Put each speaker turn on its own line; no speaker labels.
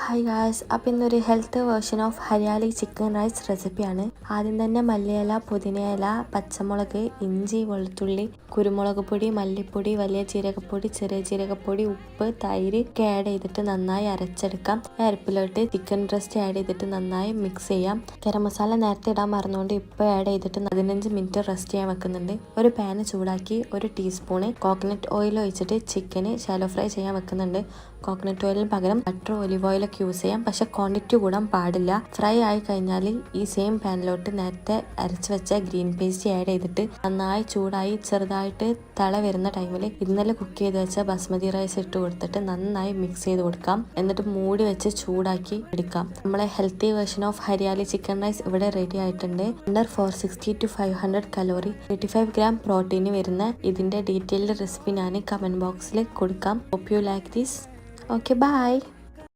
Hi guys, അപ്പോൾ ഇന്നൊരു health version of Hariyali chicken rice റെസിപ്പിയാണ്. ആദ്യം തന്നെ മല്ലിയില, പുതിനയില, പച്ചമുളക്, ഇഞ്ചി, വെളുത്തുള്ളി, കുരുമുളക് പൊടി, മല്ലിപ്പൊടി, വലിയ ജീരകപ്പൊടി, ചെറിയ ജീരകപ്പൊടി, ഉപ്പ്, തൈര് ഒക്കെ ആഡ് ചെയ്തിട്ട് നന്നായി അരച്ചെടുക്കാം. അരപ്പിലോട്ട് ചിക്കൻ ബ്രസ്റ്റ് ആഡ് ചെയ്തിട്ട് നന്നായി മിക്സ് ചെയ്യാം. ഗരം മസാല നേരത്തെ ഇടാൻ മറന്നുകൊണ്ട് ഇപ്പോൾ ആഡ് ചെയ്തിട്ട് 15 മിനിറ്റ് റെസ്റ്റ് ചെയ്യാൻ വെക്കുന്നുണ്ട്. ഒരു പാന് ചൂടാക്കി 1 ടീസ്പൂണ് കോക്കനട്ട് ഓയിൽ ഒഴിച്ചിട്ട് ചിക്കന് ഷാലോ ഫ്രൈ ചെയ്യാൻ വെക്കുന്നുണ്ട്. കോക്കനട്ട് ഓയിലിന് പകരം ബട്ടർ, ഒലിവ് ഓയിലൊക്കെ യൂസ് ചെയ്യാം, പക്ഷെ ക്വാണ്ടിറ്റി കൂടാൻ പാടില്ല. ഫ്രൈ ആയി കഴിഞ്ഞാൽ ഈ സെയിം പാനിലോട്ട് നേരത്തെ അരച്ച് വെച്ച ഗ്രീൻ പേസ്റ്റ് ആഡ് ചെയ്തിട്ട് നന്നായി ചൂടായി ചെറുതായിട്ട് തിള വരുന്ന ടൈമിൽ ഇന്നലെ കുക്ക് ചെയ്ത് വെച്ച ബസ്മതി റൈസ് ഇട്ട് കൊടുത്തിട്ട് നന്നായി മിക്സ് ചെയ്ത് കൊടുക്കാം. എന്നിട്ട് മൂടി വെച്ച് ചൂടാക്കി എടുക്കാം. നമ്മളെ healthy version of Hariyali chicken rice ഇവിടെ റെഡി ആയിട്ടുണ്ട്. Under 460 to 500 calorie, 35 gram protein വരുന്ന ഇതിന്റെ ഡീറ്റെയിൽഡ് റെസിപ്പി ഞാൻ കമന്റ് ബോക്സിൽ കൊടുക്കാം. Hope you like this. Okay, bye.